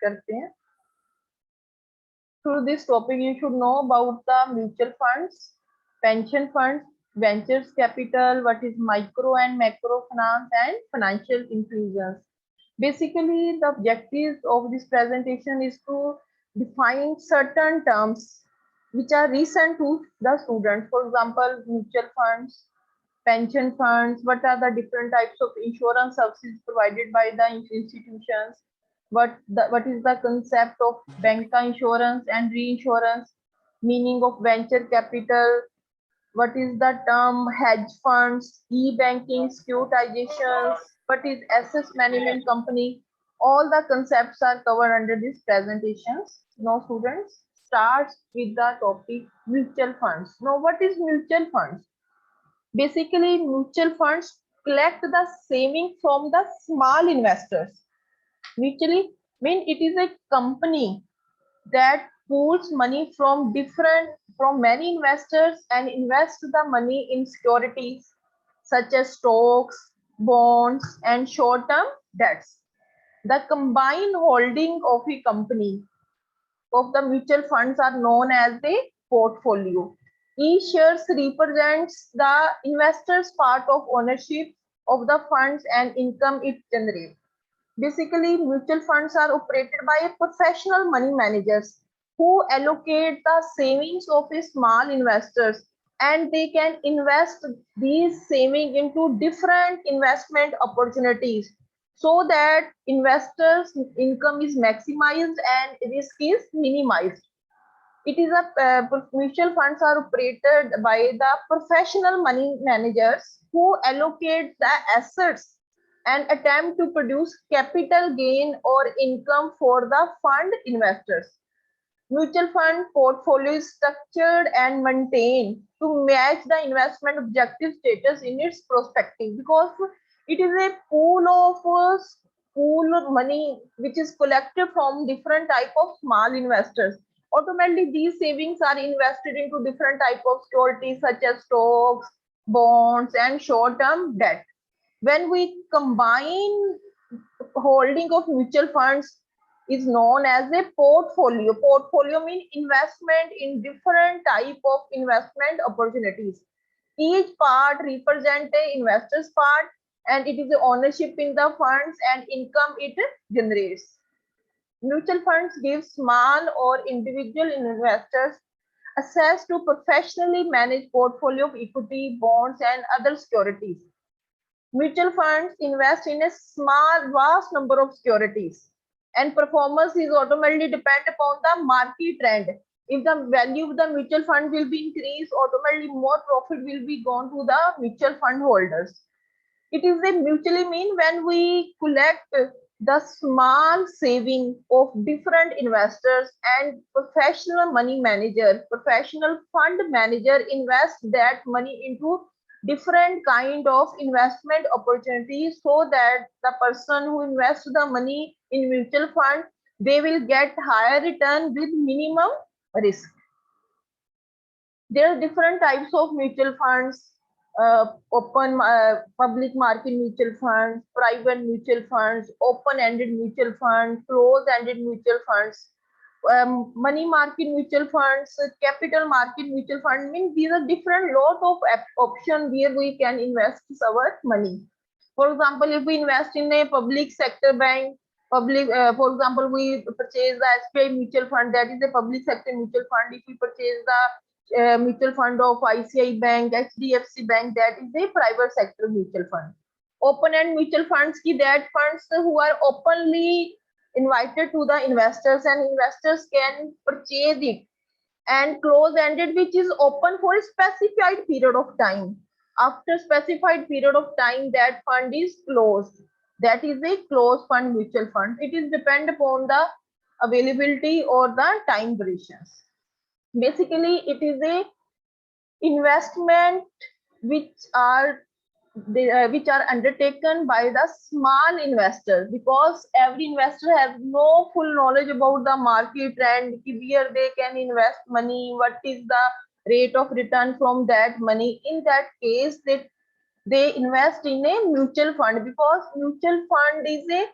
करते हैं. Through this topic, you should know about the mutual funds, pension funds, ventures capital, what is micro and macro finance, and financial inclusions. Basically, the objectives of this presentation is to define certain terms which are recent to the students. For example, mutual funds, pension funds, what are the different types of insurance services provided by the institutions, what is the concept of banca insurance and reinsurance, meaning of venture capital, what is the term hedge funds, e-banking, securitizations, what is asset management company. All the concepts are covered under this presentations. Now students, starts with the topic mutual funds. Now what is mutual funds? Basically, mutual funds collect the saving from the small investors. Mutually mean it is a company that pools money from many investors and invests the money in securities such as stocks, bonds, and short-term debts. The combined holding of a company of the mutual funds are known as a portfolio. Each shares represents the investor's part of ownership of the funds and income it generates. Basically, mutual funds are operated by professional money managers who allocate the savings of a small investors, and they can invest these savings into different investment opportunities so that investors' income is maximized and risk is minimized. It is mutual funds are operated by the professional money managers who allocate the assets and attempt to produce capital gain or income for the fund investors. Mutual fund portfolio is structured and maintained to match the investment objective status in its prospective, because it is a pool of money which is collected from different type of small investors. Automatically, these savings are invested into different type of securities such as stocks, bonds, and short-term debt. When we combine holding of mutual funds is known as a portfolio. Portfolio means investment in different type of investment opportunities. Each part represents a investor's part, and it is the ownership in the funds and income it generates. Mutual funds give small or individual investors access to professionally managed portfolio of equity, bonds, and other securities. Mutual funds invest in a vast number of securities, and performance is automatically depend upon the market trend. If the value of the mutual fund will be increased, automatically more profit will be gone to the mutual fund holders. It is a mutually mean when we collect the small saving of different investors, and professional money manager, professional fund manager invest that money into different kind of investment opportunities, so that the person who invests the money in mutual fund, they will get higher return with minimum risk. There are different types of mutual funds: open public market mutual funds, private mutual funds, open-ended mutual funds, closed-ended mutual funds, money market mutual funds, capital market mutual fund. Means these are different lot of options where we can invest our money. For example, if we invest in a public sector bank, for example, we purchase the SBI mutual fund, that is a public sector mutual fund. If we purchase the mutual fund of ICICI Bank, HDFC Bank, that is a private sector mutual fund. Open-end mutual funds, that funds who are openly invited to the investors, and investors can purchase it. And closed-ended, which is open for a specified period of time. After specified period of time, that fund is closed. That is a closed fund mutual fund. It is depend upon the availability or the time durations. Basically, it is a investment which are undertaken by the small investors, because every investor has no full knowledge about the market trend, where they can invest money, what is the rate of return from that money. In that case, they invest in a mutual fund, because mutual fund is a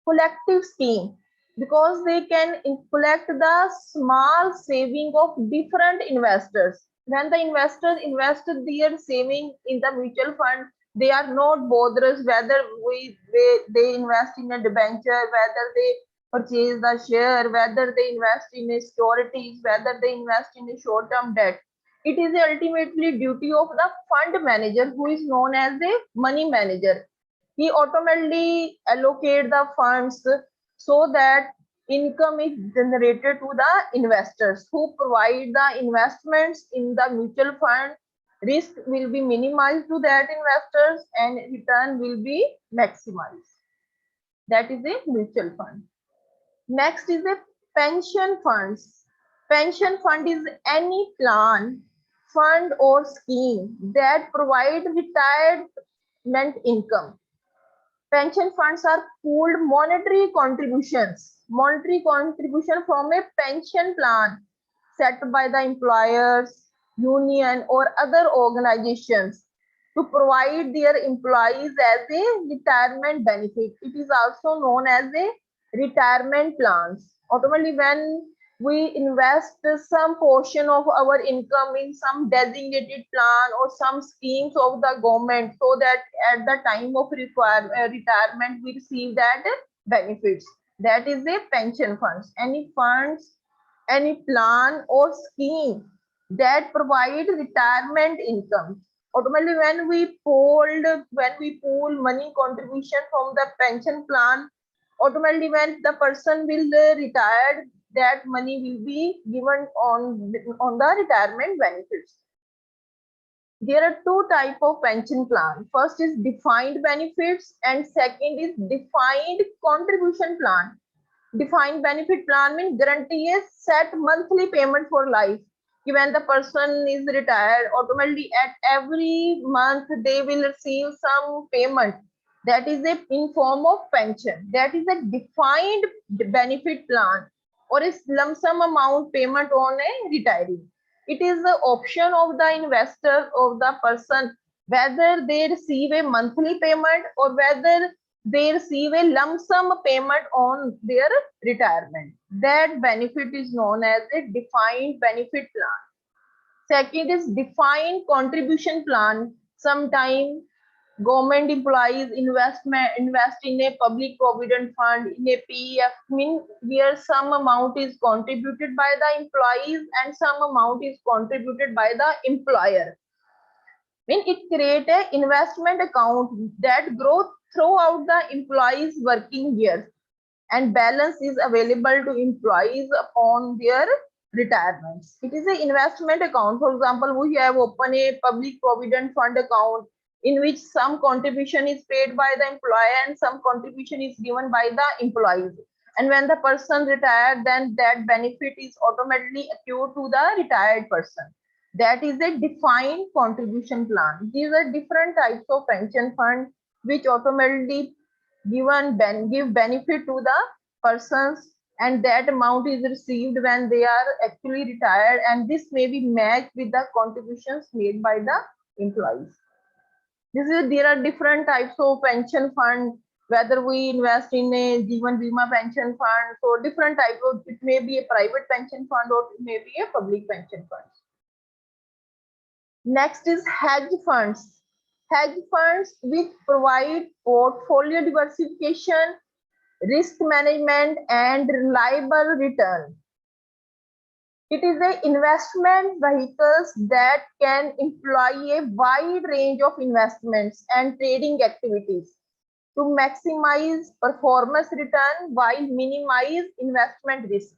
collective scheme because they can collect the small saving of different investors. When the investors invest their saving in the mutual fund, they are not bothered whether they invest in a debenture, whether they purchase the share, whether they invest in a securities, whether they invest in a short-term debt. It is the ultimately duty of the fund manager, who is known as a money manager. He automatically allocate the funds so that income is generated to the investors who provide the investments in the mutual fund. Risk will be minimized to that investors and return will be maximized. That is a mutual fund. Next is a pension funds. Pension fund is any plan, fund or scheme that provide retirement income. Pension funds are pooled monetary contributions from a pension plan set by the employers, union, or other organizations to provide their employees as a retirement benefit. It is also known as a retirement plans. Ultimately, when we invest some portion of our income in some designated plan or some schemes of the government, so that at the time of retirement we receive that benefits. That is a pension funds. Any funds, any plan or scheme that provide retirement income. Ultimately, when we pool money contribution from the pension plan, automatically when the person will retire, that money will be given on the retirement benefits. There are two types of pension plan. First is defined benefits and second is defined contribution plan. Defined benefit plan means guarantee a set monthly payment for life. When the person is retired, automatically at every month they will receive some payment. That is a in form of pension. That is a defined benefit plan or a lump sum amount payment on a retiree. It is the option of the investor or the person whether they receive a monthly payment or whether they receive a lump sum payment on their retirement. That benefit is known as a defined benefit plan. Second is defined contribution plan. Sometime government employees invest in a public provident fund, in a PEF, mean where some amount is contributed by the employees and some amount is contributed by the employer. When it create a investment account that grows throughout the employees working years and balance is available to employees upon their retirements. It is an investment account. For example, we have opened a public provident fund account in which some contribution is paid by the employer and some contribution is given by the employees. And when the person retired, then that benefit is automatically accrued to the retired person. That is a defined contribution plan. These are different types of pension fund which automatically give benefit to the persons, and that amount is received when they are actually retired, and this may be matched with the contributions made by the employees. There are different types of pension fund, whether we invest in a Jeevan Bima pension fund, so different type of, it may be a private pension fund or it may be a public pension fund. Next is hedge funds. Hedge funds which provide portfolio diversification, risk management, and reliable return. It is an investment vehicles that can employ a wide range of investments and trading activities to maximize performance return while minimize investment risk.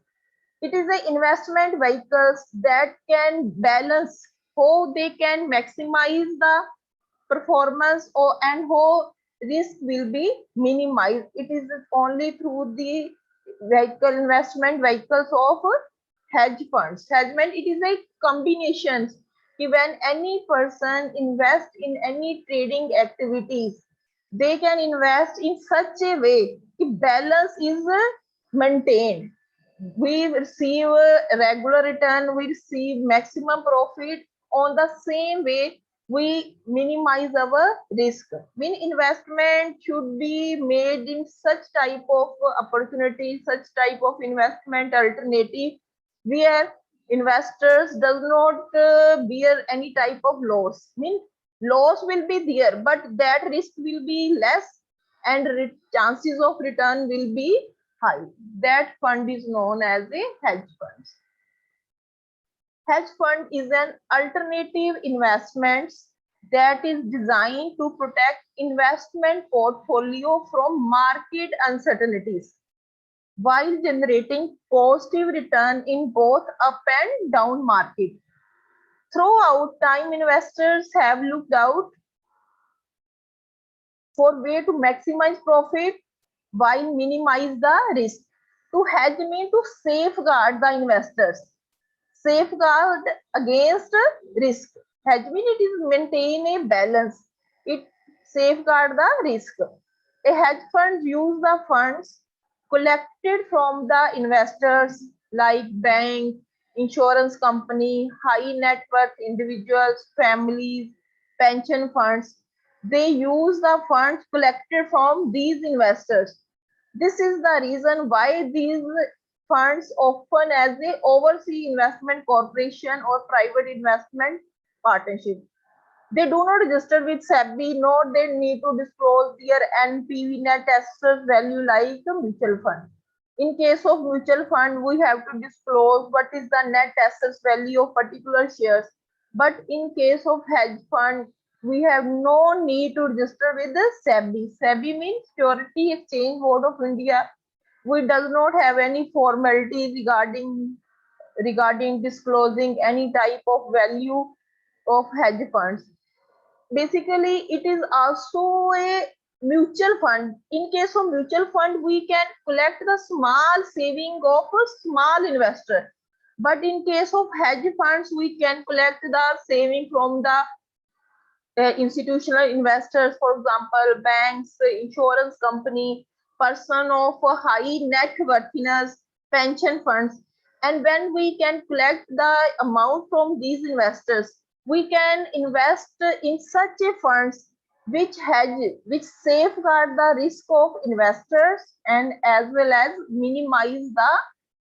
It is an investment vehicles that can balance how they can maximize the performance and how risk will be minimized. It is only through the investment vehicles of hedge funds. Hedge fund, it is a combination. When any person invests in any trading activities, they can invest in such a way that balance is maintained. We receive a regular return, we receive maximum profit on the same way we minimize our risk. Mean investment should be made in such type of opportunity, such type of investment alternative where investors does not bear any type of loss. Mean loss will be there, but that risk will be less and chances of return will be high. That fund is known as a hedge fund. Hedge fund is an alternative investment that is designed to protect investment portfolio from market uncertainties while generating positive return in both up and down market. Throughout time, investors have looked out for way to maximize profit while minimize the risk. To hedge means to safeguard the investors, safeguard against risk. Hedge means it is maintain a balance. It safeguard the risk. A hedge fund use the funds collected from the investors like bank, insurance company, high net worth individuals, families, pension funds. They use the funds collected from these investors. This is the reason why these funds often as a overseas investment corporation or private investment partnership. They do not register with SEBI, nor they need to disclose their NPV net asset value like a mutual fund. In case of mutual fund, we have to disclose what is the net assets value of particular shares. But in case of hedge fund, we have no need to register with the SEBI. SEBI means Security Exchange Board of India. We does not have any formality regarding disclosing any type of value of hedge funds. Basically, it is also a mutual fund. In case of mutual fund, we can collect the small saving of a small investor. But in case of hedge funds, we can collect the saving from the institutional investors, for example, banks, insurance company, person of high net worthiness, pension funds. And when we can collect the amount from these investors, we can invest in such a funds which safeguard the risk of investors and as well as minimize the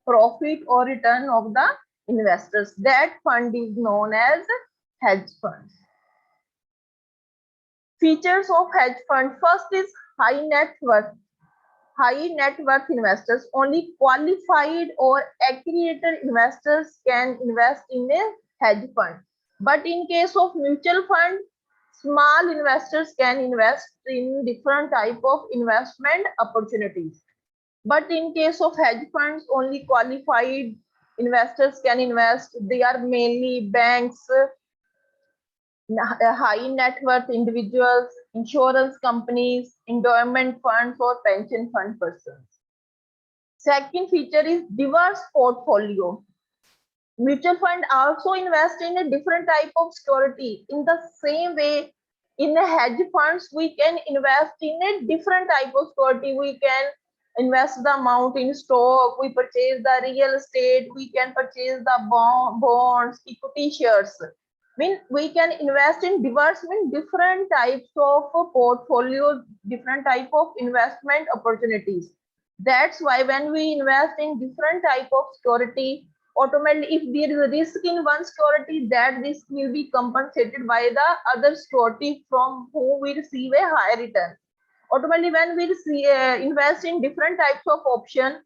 profit or return of the investors. That fund is known as hedge funds. Features of hedge fund. First is high net worth. High net worth investors, only qualified or accredited investors can invest in a hedge fund. But in case of mutual fund, small investors can invest in different type of investment opportunities. But in case of hedge funds, only qualified investors can invest. They are mainly banks, high net worth individuals, insurance companies, endowment funds, or pension fund persons. Second feature is diverse portfolio. Mutual fund also invest in a different type of security. In the same way, in the hedge funds, we can invest in a different type of security. We can invest the amount in stock, we purchase the real estate, we can purchase the bonds, equity shares. We can invest in diverse different types of portfolio, different type of investment opportunities. That's why when we invest in different type of security, automatically if there is a risk in one security, that risk will be compensated by the other security from whom we receive a higher return. Automatically when we invest in different types of option,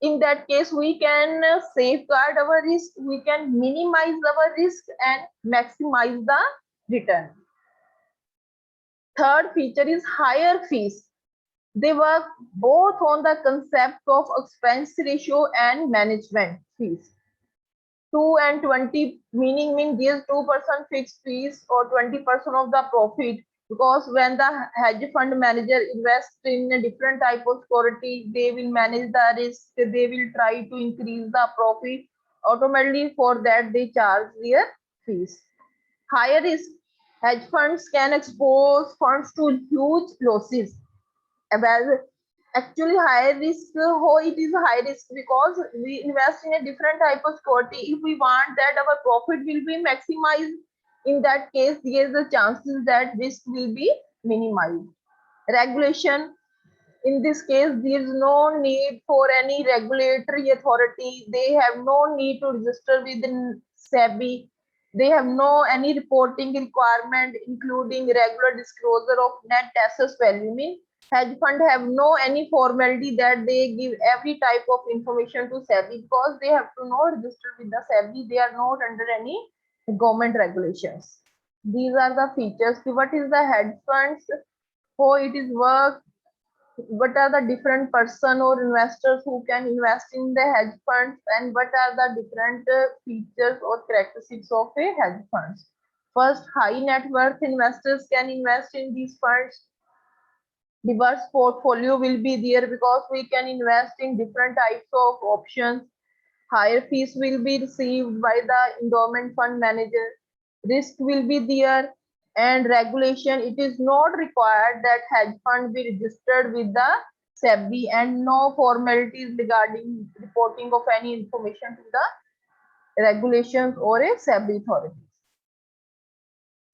in that case we can safeguard our risk, we can minimize our risk and maximize the return. Third feature is higher fees. They work both on the concept of expense ratio and management fees. 2 and 20 means there's 2% fixed fees or 20% of the profit, because when the hedge fund manager invests in a different type of security, they will manage the risk, they will try to increase the profit. Automatically for that they charge their fees. Higher risk, hedge funds can expose funds to huge losses. Well, actually high risk, it is high risk because we invest in a different type of security. If we want that our profit will be maximized In that case, there is a chances that risk will be minimized. Regulation. In this case, there is no need for any regulatory authority. They have no need to register within SEBI. They have no any reporting requirement, including regular disclosure of net assets value. Mean hedge fund have no any formality that they give every type of information to SEBI, because they have to not register with the SEBI. They are not under any government regulations. These are the features. What is the hedge funds? How it is work? What are the different person or investors who can invest in the hedge funds, and what are the different features or characteristics of a hedge funds? First, high net worth investors can invest in these funds. Diverse portfolio will be there because we can invest in different types of options. Higher fees will be received by the endowment fund manager. Risk will be there, and regulation. It is not required that hedge fund be registered with the SEBI, and no formalities regarding reporting of any information to the regulations or a SEBI authority.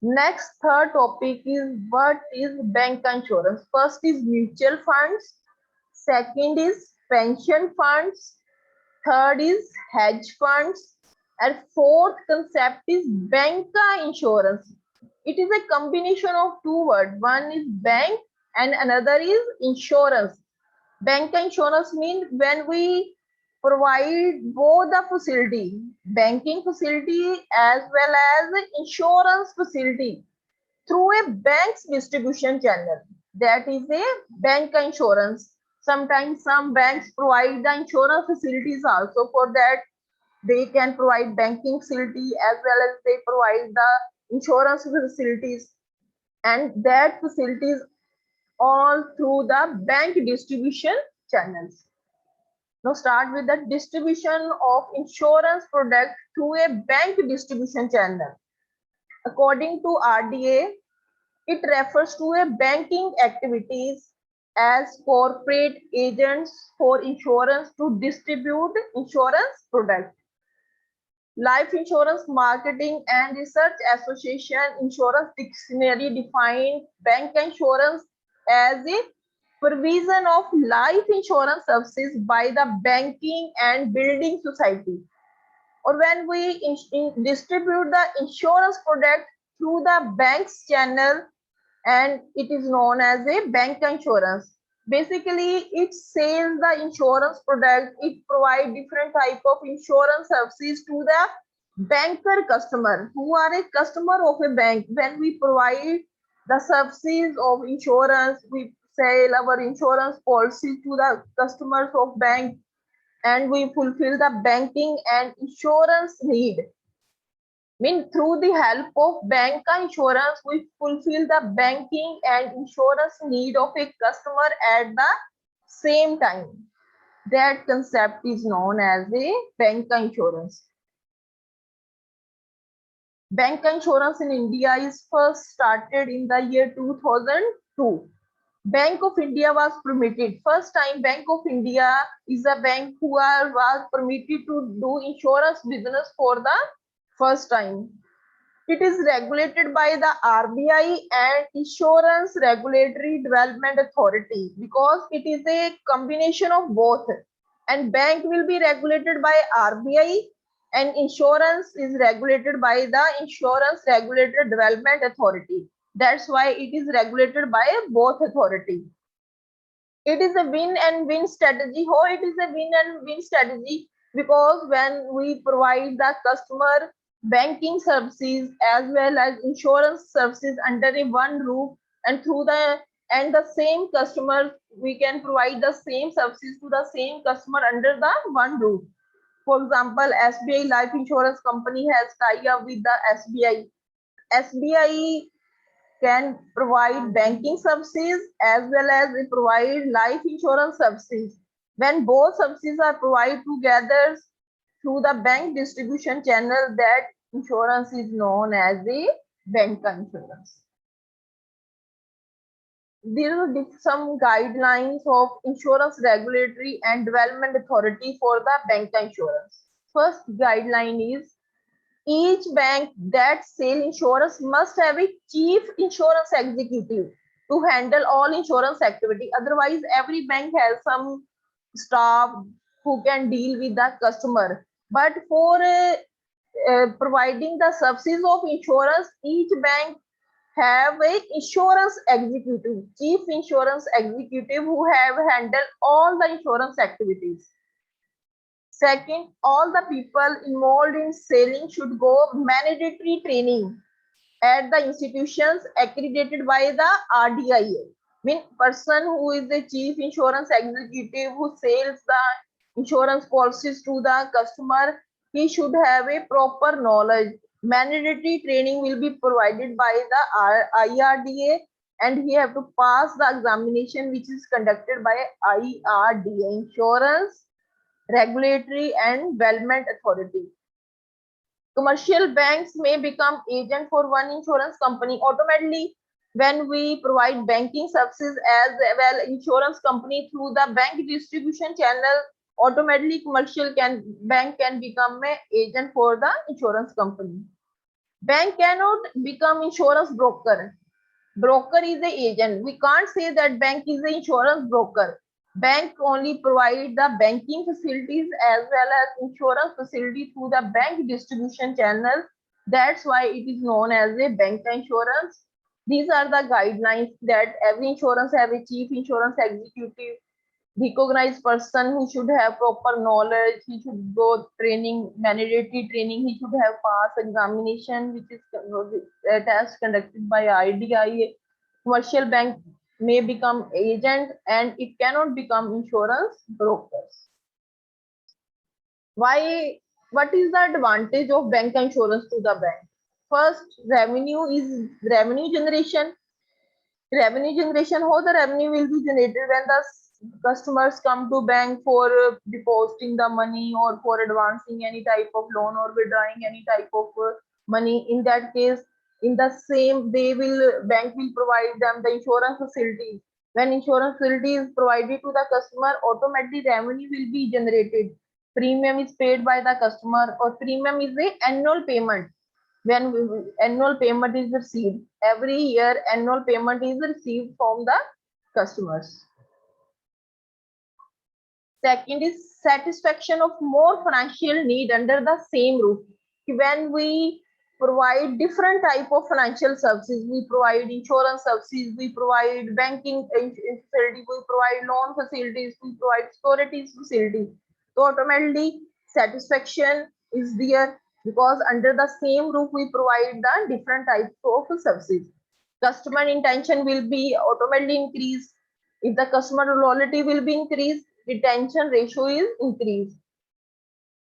Next, third topic is what is bank insurance. First is mutual funds. Second is pension funds. Third is hedge funds. And fourth concept is bank insurance. It is a combination of two words. One is bank and another is insurance. Bank insurance means when we provide both the facility, banking facility as well as insurance facility through a bank's distribution channel. That is a bank insurance. Sometimes some banks provide the insurance facilities also. For that, they can provide banking facility as well as they provide the insurance facilities, and that facilities all through the bank distribution channels. Now start with the distribution of insurance product through a bank distribution channel. According to RDA, it refers to a banking activities as corporate agents for insurance to distribute insurance products. Life Insurance Marketing and Research Association Insurance Dictionary defined bank insurance as a provision of life insurance services by the banking and building society, or when we distribute the insurance product through the bank's channel, and it is known as a bank insurance. Basically, it sells the insurance product. It provides different type of insurance services to the banker customer who are a customer of a bank. When we provide the services of insurance, we sell our insurance policy to the customers of bank, and we fulfill the banking and insurance need. Mean through the help of bank insurance, we fulfill the banking and insurance need of a customer at the same time. That concept is known as a bank insurance. Bank insurance in India is first started in the year 2002. Bank of India was permitted. First time Bank of India is a bank who was permitted to do insurance business for the first time. It is regulated by the RBI and Insurance Regulatory Development Authority, because it is a combination of both. And bank will be regulated by RBI and insurance is regulated by the Insurance Regulatory Development Authority. That's why it is regulated by both authority. It is a win and win strategy. How it is a win and win strategy? Because when we provide the customer banking services as well as insurance services under a one roof, and through the same customer, we can provide the same services to the same customer under the one roof. For example, SBI Life Insurance Company has tied up with the SBI. SBI can provide banking services as well as provide life insurance services. When both services are provided together through the bank distribution channel, that insurance is known as the bank insurance. There are some guidelines of Insurance Regulatory and Development Authority for the bank insurance. First guideline is Each bank that sell insurance must have a chief insurance executive to handle all insurance activity. Otherwise, every bank has some staff who can deal with the customer. But for providing the services of insurance, each bank have a insurance executive, chief insurance executive who have handled all the insurance activities. Second, all the people involved in selling should go mandatory training at the institutions accredited by the RDIA. Mean person who is the chief insurance executive who sells the insurance policies to the customer, he should have a proper knowledge. Mandatory training will be provided by the IRDA and he have to pass the examination which is conducted by IRDA, Insurance Regulatory and Development Authority. Commercial banks may become agent for one insurance company automatically when we provide banking services as well insurance company through the bank distribution channel. Automatically bank can become an agent for the insurance company. Bank cannot become insurance broker. Broker is the agent. We can't say that bank is the insurance broker. Bank only provide the banking facilities as well as insurance facility through the bank distribution channel. That's why it is known as a bank insurance. These are the guidelines that every insurance have a chief insurance executive, recognized person who should have proper knowledge. He should go training, mandatory training. He should have passed examination, which is a test conducted by IRDA. Commercial bank may become agent and it cannot become insurance brokers. Why? What is the advantage of bank insurance to the bank? First, revenue is revenue generation. Revenue generation, how the revenue will be generated when the customers come to bank for depositing the money or for advancing any type of loan or withdrawing any type of money. In that case, in the same bank will provide them the insurance facility. When insurance facility is provided to the customer, automatically revenue will be generated. Premium is paid by the customer, or premium is the annual payment. When annual payment is received, every year annual payment is received from the customers. Second is satisfaction of more financial need under the same roof. When we provide different type of financial services, we provide insurance services, we provide banking facilities, we provide loan facilities, we provide securities facilities. So automatically satisfaction is there because under the same roof we provide the different types of services. Customer intention will be automatically increased. If the customer loyalty will be increased, retention ratio is increased.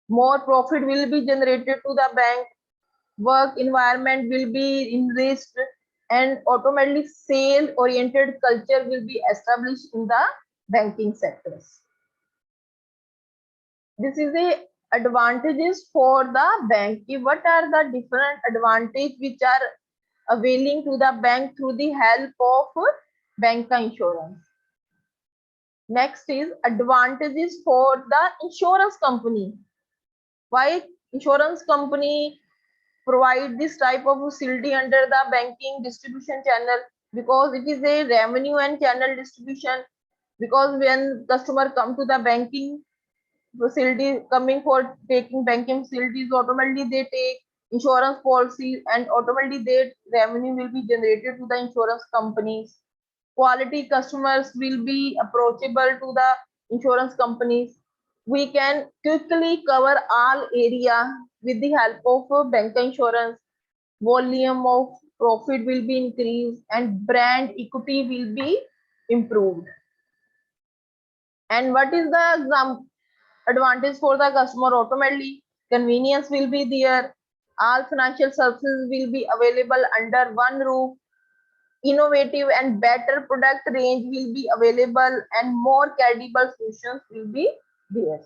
More profit will be generated to the bank. Work environment will be enriched and automatically sale oriented culture will be established in the banking sectors. This is the advantages for the bank. What are the different advantages which are availing to the bank through the help of bank insurance? Next is advantages for the insurance company. Why insurance company provide this type of facility under the banking distribution channel? Because it is a revenue and channel distribution. Because when customer come to the banking facility, coming for taking banking facilities, automatically they take insurance policies and automatically their revenue will be generated to the insurance companies. Quality customers will be approachable to the insurance companies. We can quickly cover all area with the help of bank insurance. Volume of profit will be increased and brand equity will be improved. And what is the advantage for the customer? Automatically convenience will be there. All financial services will be available under one roof. Innovative and better product range will be available and more credible solutions will be there.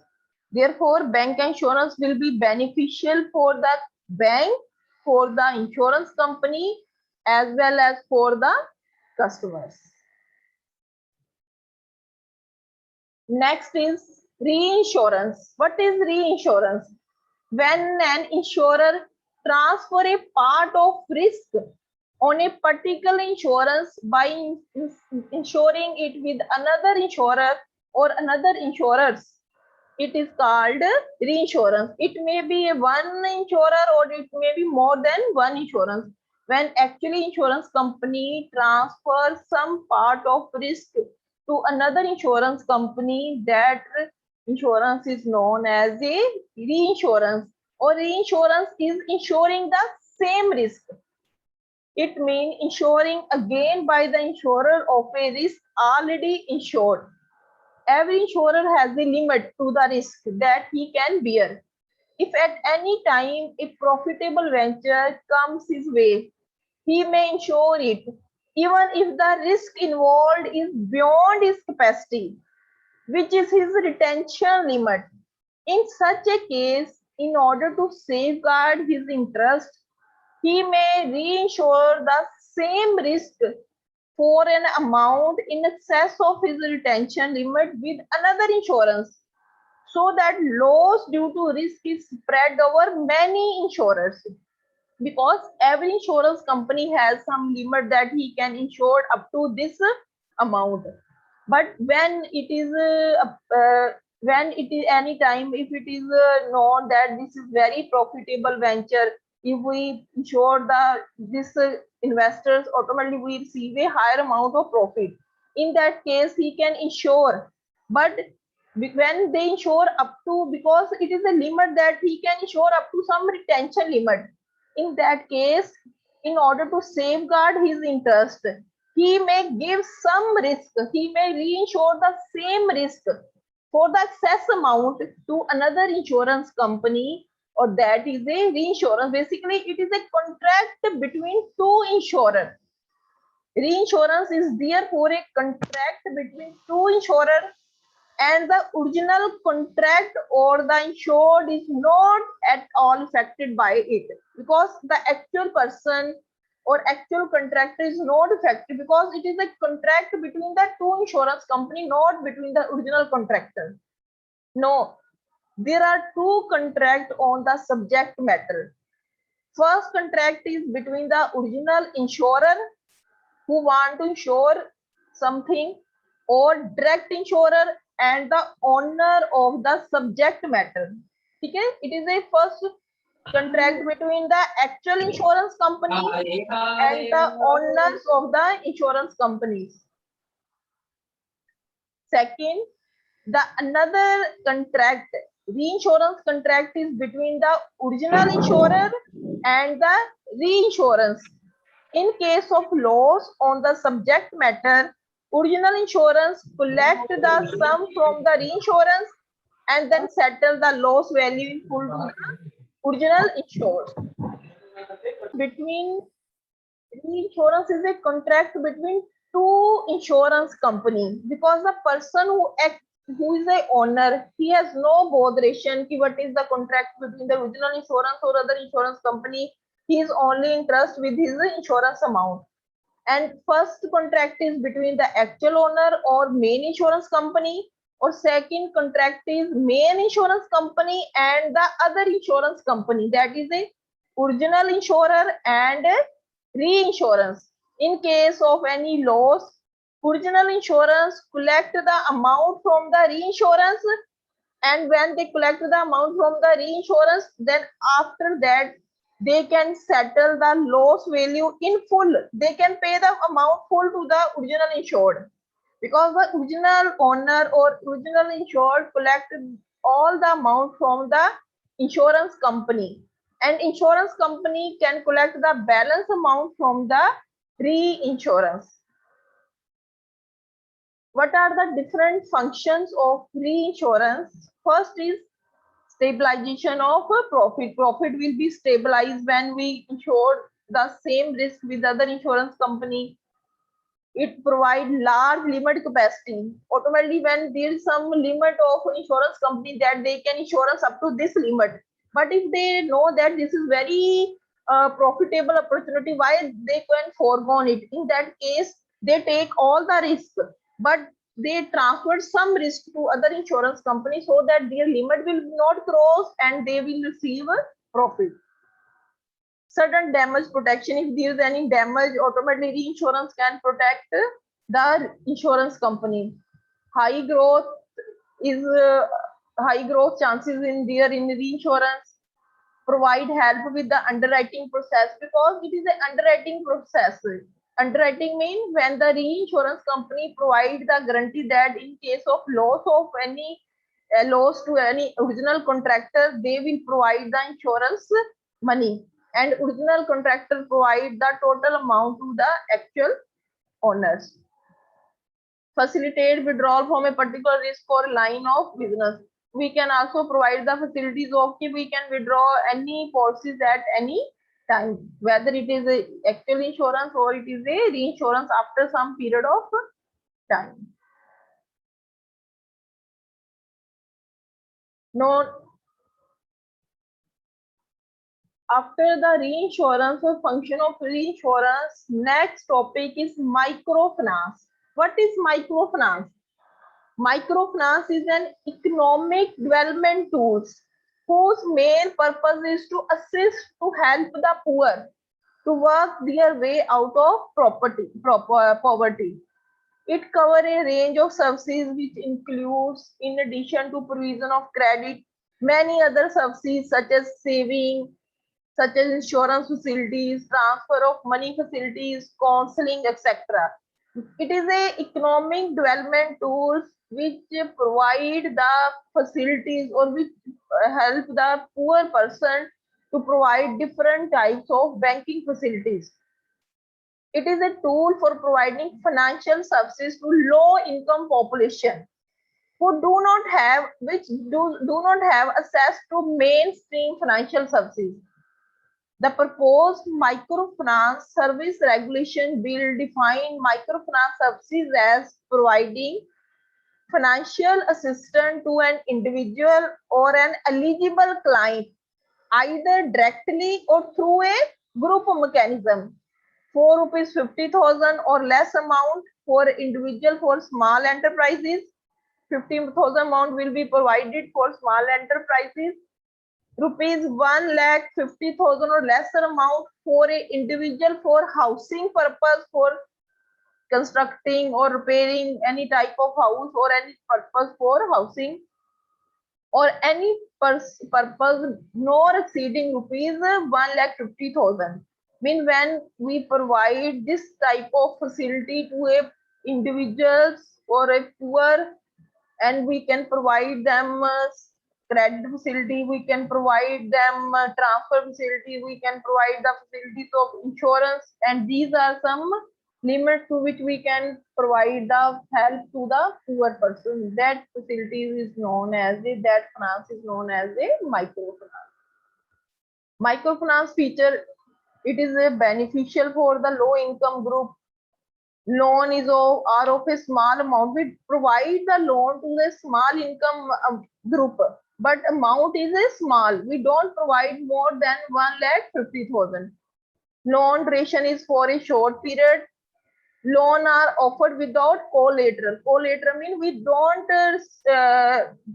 Therefore, bank insurance will be beneficial for the bank, for the insurance company, as well as for the customers. Next is reinsurance. What is reinsurance? When an insurer transfer a part of risk on a particular insurance by insuring it with another insurer or another insurers. It is called reinsurance. It may be a one insurer or it may be more than one insurance. When actually insurance company transfers some part of risk to another insurance company, that insurance is known as a reinsurance, or reinsurance is insuring the same risk. It means insuring again by the insurer of a risk already insured. Every insurer has a limit to the risk that he can bear. If at any time a profitable venture comes his way, he may insure it, even if the risk involved is beyond his capacity, which is his retention limit. In such a case, in order to safeguard his interest, he may reinsure the same risk for an amount in excess of his retention limit with another insurance, so that loss due to risk is spread over many insurers, because every insurance company has some limit that he can insure up to this amount. But when it is any time, if it is known that this is very profitable venture, if we insure this investors, automatically we receive a higher amount of profit. In that case, he can insure. But when they insure up to, because it is a limit that he can insure up to some retention limit, in that case, in order to safeguard his interest, he may give some risk, he may reinsure the same risk for the excess amount to another insurance company, or that is a reinsurance. Basically, it is a contract between two insurers. Reinsurance is therefore a contract between two insurers, and the original contract or the insured is not at all affected by it, because the actual person or actual contractor is not affected, because it is a contract between the two insurance company, not between the original contractor. No, there are two contracts on the subject matter. First contract is between the original insurer who want to insure something, or direct insurer and the owner of the subject matter. Okay, it is a first contract between the actual insurance company and the owners of the insurance companies. Second, the another contract, reinsurance contract, is between the original insurer and the reinsurance. In case of loss on the subject matter, original insurance collect the sum from the reinsurance and then settle the loss value in full to the original insured. Between reinsurance is a contract between two insurance companies, because the person who is a owner, he has no botheration ki what is the contract between the original insurance or other insurance company. He is only interested with his insurance amount. And first contract is between the actual owner or main insurance company, or second contract is main insurance company and the other insurance company, that is a original insurer and reinsurance. In case of any loss, original insurance collect the amount from the reinsurance, and when they collect the amount from the reinsurance, then after that they can settle the loss value in full. They can pay the amount full to the original insured, because the original owner or original insured collect all the amount from the insurance company, and insurance company can collect the balance amount from the reinsurance. What are the different functions of reinsurance? First is stabilization of profit. Profit will be stabilized when we insure the same risk with other insurance company. It provides large limit capacity. Automatically, when there is some limit of insurance company that they can insure us up to this limit. But if they know that this is very profitable opportunity, why they can forego it? In that case, they take all the risk, but they transfer some risk to other insurance companies so that their limit will not cross and they will receive a profit. Sudden damage protection, if there is any damage, automatically reinsurance can protect the insurance company. High growth is high growth chances in there in reinsurance. Provide help with the underwriting process, because it is an underwriting process. Underwriting means when the reinsurance company provide the guarantee that in case of loss of any loss to any original contractor, they will provide the insurance money, and original contractor provide the total amount to the actual owners. Facilitate withdrawal from a particular risk or line of business. We can also provide the facilities of we can withdraw any policies at any time, whether it is a actual insurance or it is a reinsurance after some period of time. No, after the reinsurance or function of reinsurance, next topic is microfinance. What is microfinance? Microfinance is an economic development tool whose main purpose is to assist to help the poor to work their way out of poverty. It covers a range of services which includes, in addition to provision of credit, many other services such as saving, such as insurance facilities, transfer of money facilities, counseling, etc. It is a economic development tools which provide the facilities or which help the poor person to provide different types of banking facilities. It is a tool for providing financial services to low income population who do not have access to mainstream financial services. The proposed microfinance service regulation bill define microfinance services as providing financial assistance to an individual or an eligible client, either directly or through a group mechanism, for rupees 50,000 or less amount for individual. For small enterprises, 15,000 amount will be provided for small enterprises, rupees 1,50,000 or lesser amount for a individual for housing purpose, for constructing or repairing any type of house or any purpose for housing, or any purpose nor exceeding rupees 1,50,000. Mean when we provide this type of facility to a individuals or a poor, and we can provide them credit facility, we can provide them transfer facility, we can provide the facilities of insurance, and these are some limits to which we can provide the help to the poor person. That facility is known as that finance is known as a microfinance. Microfinance feature, it is a beneficial for the low income group. Loan is of a small amount. We provide the loan to the small income group, but amount is a small. We don't provide more than 1,50,000. Loan duration is for a short period. Loan are offered without collateral. Collateral means we don't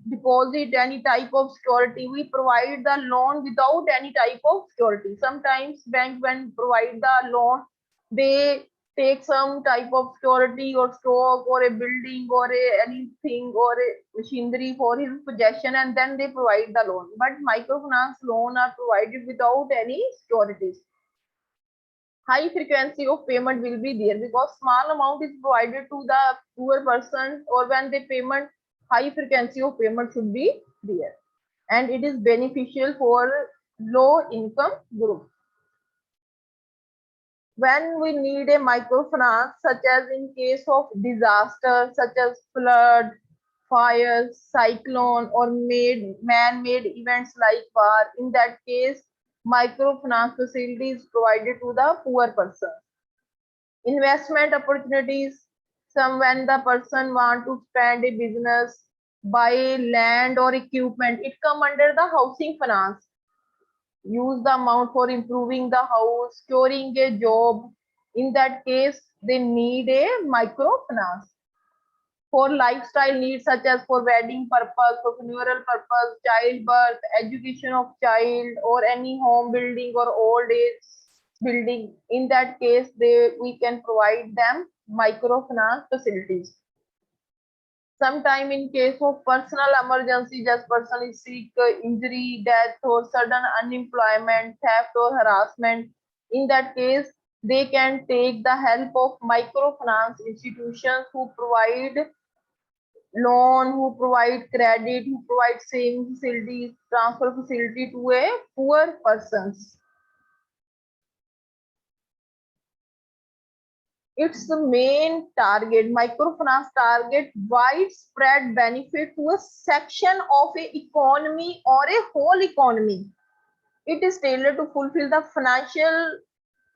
deposit any type of security. We provide the loan without any type of security. Sometimes bank when provide the loan, they take some type of security or stock or a building or anything or a machinery for his possession, and then they provide the loan. But microfinance loan are provided without any securities. High frequency of payment will be there because small amount is provided to the poor person, or when they payment, high frequency of payment should be there, and it is beneficial for low income group. When we need a microfinance, such as in case of disaster such as flood, fires, cyclone, or man-made events like war, in that case microfinance facility is provided to the poor person. Investment opportunities, some when the person want to expand a business, buy land or equipment, it come under the housing finance. Use the amount for improving the house, securing a job. In that case, they need a microfinance. for lifestyle needs such as for wedding purpose, for funeral purpose, childbirth, education of child, or any home building or old age building. In that case, we can provide them microfinance facilities. Sometime in case of personal emergency, just person is sick, injury, death, or sudden unemployment, theft or harassment, in that case, they can take the help of microfinance institutions who provide loan, who provide credit, who provide saving facilities, transfer facility to a poor persons. Its the main target, microfinance target widespread benefit to a section of a economy or a whole economy. It is tailored to fulfill the financial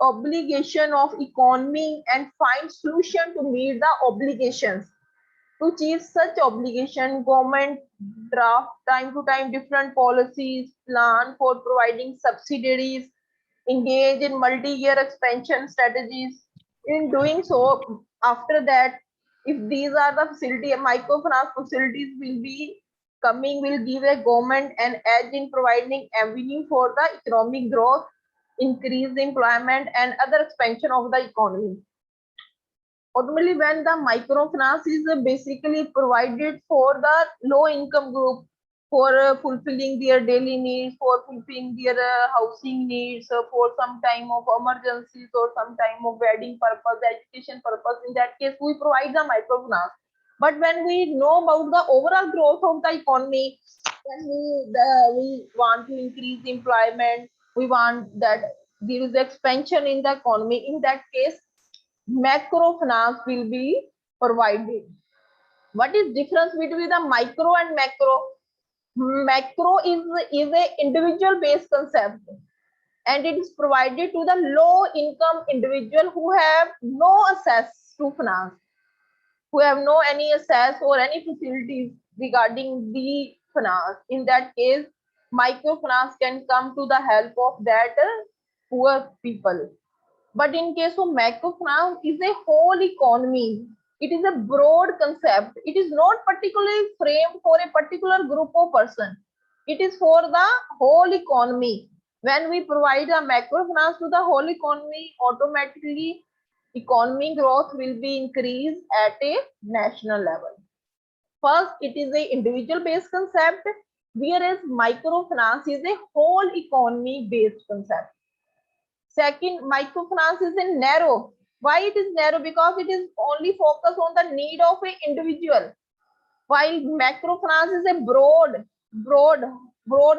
obligation of economy and find solution to meet the obligations. To achieve such obligation, government draft time to time different policies, plan for providing subsidies, engage in multi-year expansion strategies. In doing so, after that, if these are the facility, microfinance facilities will be coming, will give a government an edge in providing avenue for the economic growth, increased employment, and other expansion of the economy. Ultimately, when the microfinance is basically provided for the low income group for fulfilling their daily needs, for fulfilling their housing needs, for some time of emergencies or some time of wedding purpose, education purpose, in that case, we provide the microfinance. But when we know about the overall growth of the economy, when we want to increase employment, we want that there is expansion in the economy, in that case, macrofinance will be provided. What is difference between the micro and macro? Macro is a individual based concept, and it is provided to the low income individual who have no access to finance, who have no any access or any facilities regarding the finance. In that case, microfinance can come to the help of that poor people. But in case of microfinance, is a whole economy. It is a broad concept. It is not particularly framed for a particular group of person. It is for the whole economy. When we provide a microfinance to the whole economy, automatically economy growth will be increased at a national level. First, it is a individual based concept, whereas microfinance is a whole economy based concept. Second, microfinance is a narrow. Why it is narrow? Because it is only focused on the need of an individual. While macrofinance is a broad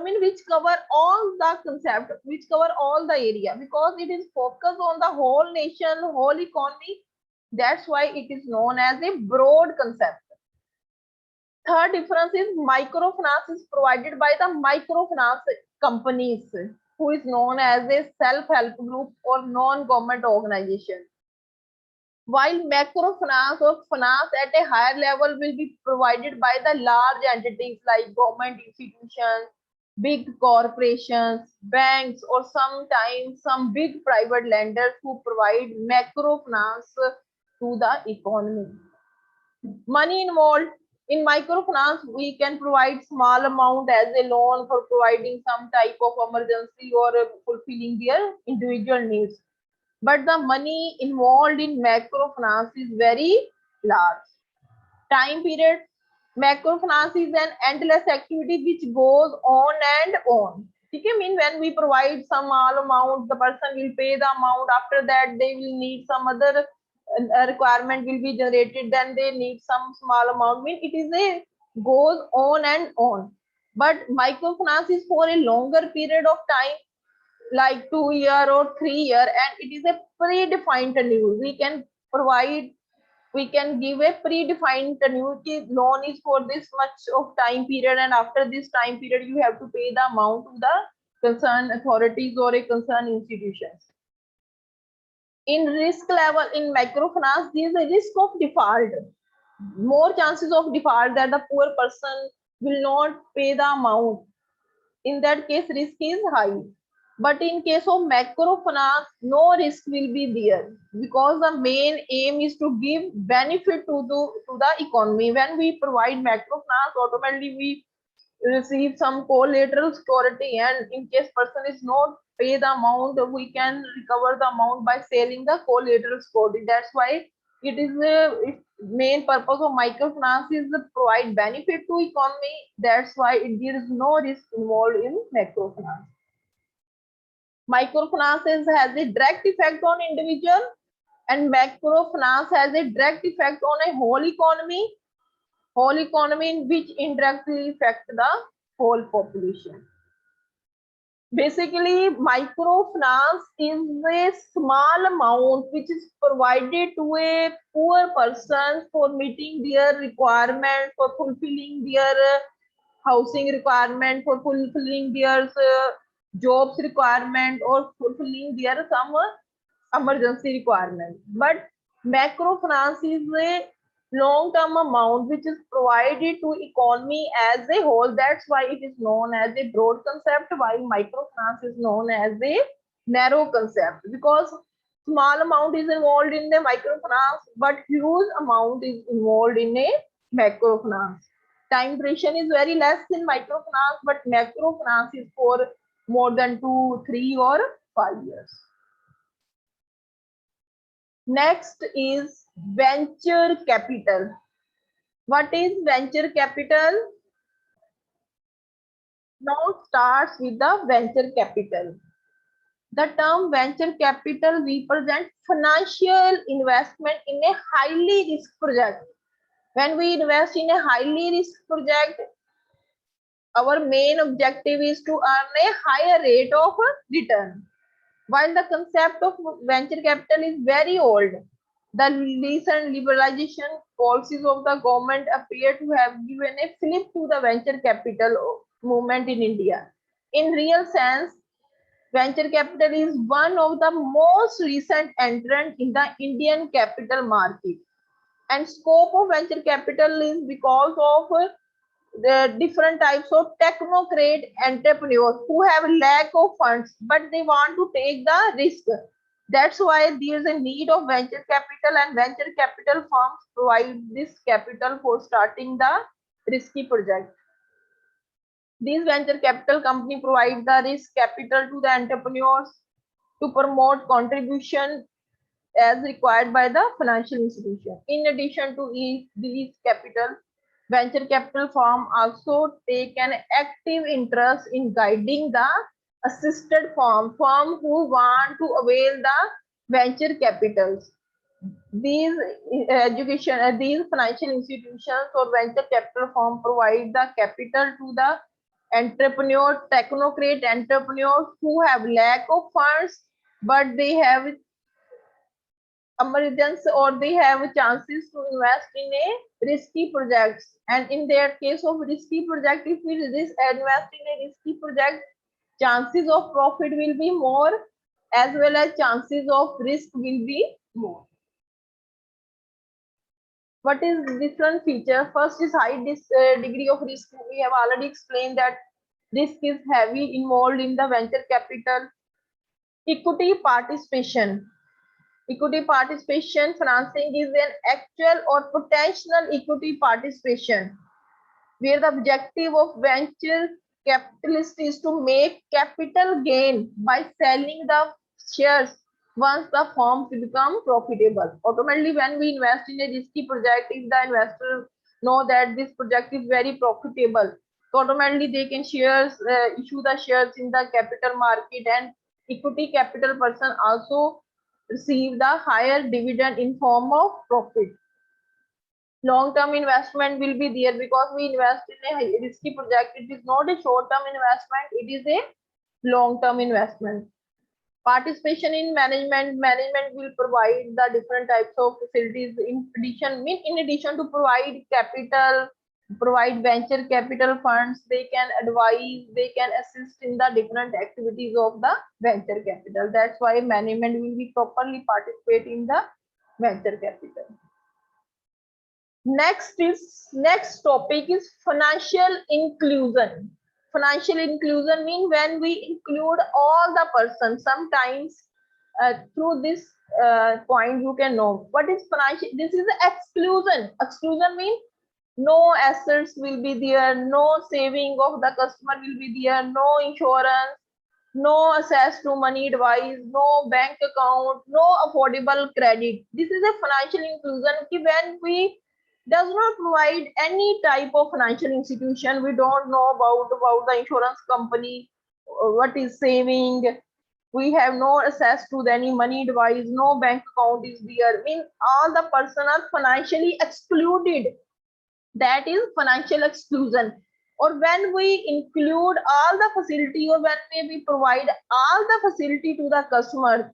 mean which cover all the concept, which cover all the area, because it is focused on the whole nation, whole economy. That's why it is known as a broad concept. Third difference is microfinance is provided by the microfinance companies, who is known as a self-help group or non-government organization. While macrofinance or finance at a higher level will be provided by the large entities like government institutions, big corporations, banks, or sometimes some big private lenders who provide macrofinance to the economy. Money involved. In microfinance, we can provide small amount as a loan for providing some type of emergency or fulfilling their individual needs. But the money involved in macrofinance is very large. Time period. Macrofinance is an endless activity which goes on and on. Okay, mean when we provide some small amount, the person will pay the amount. After that, they will need some other requirement will be generated, then they need some small amount. Mean it is a goes on and on. But microfinance is for a longer period of time, like 2 year or 3 year, and it is a predefined tenure. We can provide, we can give a predefined tenure. Loan is for this much of time period, and after this time period you have to pay the amount to the concerned authorities or a concerned institutions. In risk level, in microfinance, there is a risk of default, more chances of default, that the poor person will not pay the amount. In that case, risk is high. But in case of microfinance, no risk will be there because the main aim is to give benefit to the economy. When we provide microfinance, automatically we receive some collateral security, and in case person is not pay the amount, we can recover the amount by selling the collateral security. That's why it is its main purpose of microfinance is to provide benefit to economy. That's why there is no risk involved in microfinance. Microfinance has a direct effect on individual, and macrofinance has a direct effect on a whole economy in which indirectly affect the whole population. Basically, microfinance is a small amount which is provided to a poor person for meeting their requirement, for fulfilling their housing requirement, for fulfilling their jobs requirement, or fulfilling their some emergency requirement. But macrofinance is a long-term amount which is provided to economy as a whole. That's why it is known as a broad concept, while microfinance is known as a narrow concept, because small amount is involved in the microfinance, but huge amount is involved in a macrofinance. Time duration is very less in microfinance, but macrofinance is for more than 2, 3, or 5 years. Next is venture capital. What is venture capital? Now starts with the venture capital. The term venture capital represents financial investment in a highly risk project. When we invest in a highly risk project, our main objective is to earn a higher rate of return. While the concept of venture capital is very old, the recent liberalization policies of the government appear to have given a flip to the venture capital movement in India. In real sense, venture capital is one of the most recent entrant in the Indian capital market. And scope of venture capital is because of the different types of technocrat entrepreneurs who have lack of funds, but they want to take the risk. That's why there is a need of venture capital, and venture capital firms provide this capital for starting the risky project. These venture capital company provide the risk capital to the entrepreneurs to promote contribution as required by the financial institution. In addition to these capital, venture capital firm also take an active interest in guiding the assisted firm who want to avail the venture capitals. These these financial institutions or venture capital firm provide the capital to the technocrat entrepreneurs who have lack of funds, but they have emergence or they have chances to invest in a risky projects. And in their case of risky project, if we invest in a risky project, chances of profit will be more, as well as chances of risk will be more. What is different feature? First is high degree of risk. We have already explained that risk is heavy involved in the venture capital. Equity participation. Equity participation financing is an actual or potential equity participation, where the objective of venture capitalist is to make capital gain by selling the shares once the firms become profitable. Automatically, when we invest in a risky project, if the investor know that this project is very profitable, so automatically they can issue the shares in the capital market, and equity capital person also receive the higher dividend in form of profit. Long-term investment will be there because we invest in a risky project. It is not a short-term investment, it is a long-term investment. Participation in management. Management will provide the different types of facilities in addition to provide capital, provide venture capital funds. They can advise, they can assist in the different activities of the venture capital. That's why management will be properly participate in the venture capital. Next topic is financial inclusion. Financial inclusion means when we include all the persons. Sometimes through this point you can know what is financial. This is the exclusion. Exclusion means no assets will be there, no saving of the customer will be there, no insurance, no access to money advice, no bank account, no affordable credit. This is a financial inclusion when we does not provide any type of financial institution. We don't know about the insurance company, what is saving. We have no access to any money advice, no bank account is there. Means all the person are financially excluded. That is financial exclusion. Or when we include all the facility, or when we provide all the facility to the customer,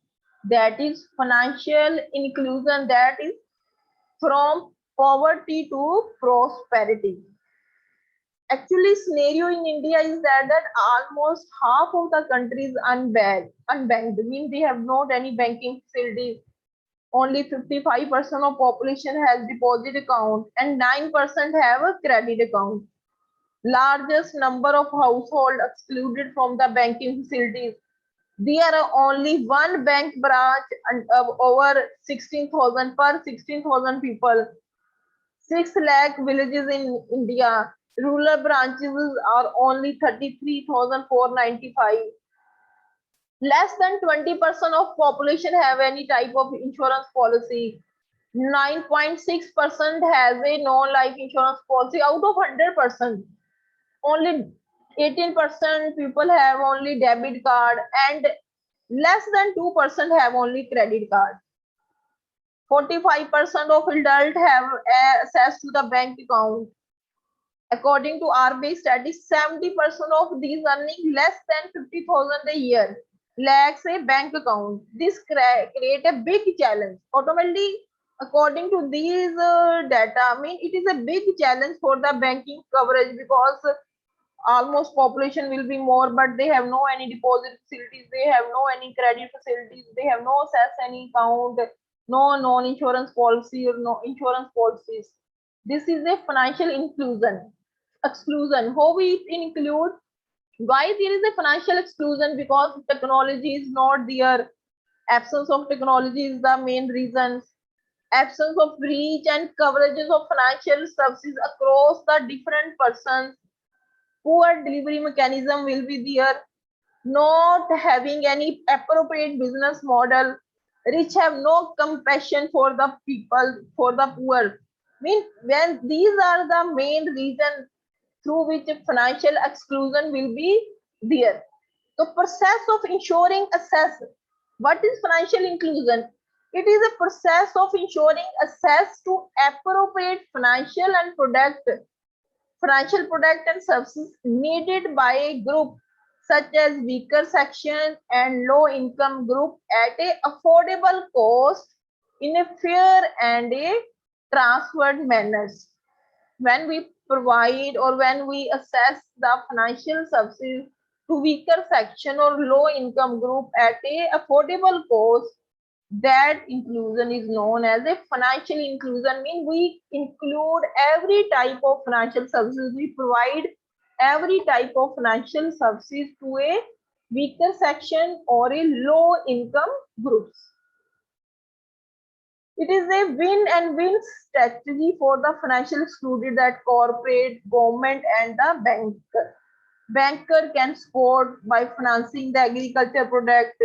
that is financial inclusion. That is from poverty to prosperity. Actually, scenario in India is that almost half of the country is unbanked. Means they have not any banking facilities. Only 55% of population has deposit account and 9% have a credit account. Largest number of household excluded from the banking facilities. There are only one bank branch and over 16,000 per 16,000 people. 6 lakh villages in India. Rural branches are only 33,495. Less than 20% of population have any type of insurance policy. 9.6% has a non-life insurance policy out of 100%. Only 18% people have only debit card, and less than 2% have only credit card. 45% of adults have access to the bank account. According to RBI statistics, 70% of these earning less than 50,000 a year lacks a bank account. This create a big challenge. Automatically, according to these data, I mean, it is a big challenge for the banking coverage, because almost population will be more, but they have no any deposit facilities, they have no any credit facilities, they have no access any account, no non-insurance policy or no insurance policies. This is a financial exclusion. How we include? Why there is a financial exclusion? Because technology is not there. Absence of technology is the main reasons. Absence of reach and coverages of financial services across the different persons. Poor delivery mechanism will be there. Not having any appropriate business model. Rich have no compassion for the people, for the poor. Mean when these are the main reasons through which financial exclusion will be there. The process of ensuring access. What is financial inclusion? It is a process of ensuring access to appropriate financial product and services needed by a group such as weaker section and low income group at a affordable cost in a fair and a transferred manner. When we provide or when we assess the financial services to weaker section or low income group at a affordable cost, that inclusion is known as a financial inclusion. Mean we include every type of financial services, we provide every type of financial services to a weaker section or a low income groups. It is a win and win strategy for the financial excluded, that corporate, government and the banker. Banker can support by financing the agriculture product,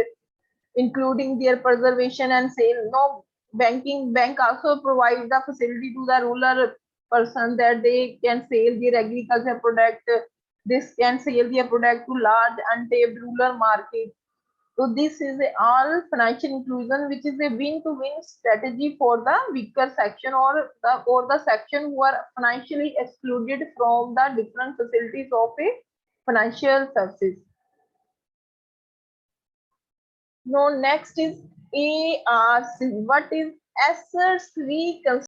including their preservation and sale. No, bank also provide the facility to the rural person that they can sell their agriculture product. This can sell their product to large untapped rural market. So this is all financial inclusion, which is a win-to-win strategy for the weaker section or the section who are financially excluded from the different facilities of a financial services. Now next is ARC. What is assets reconstruction?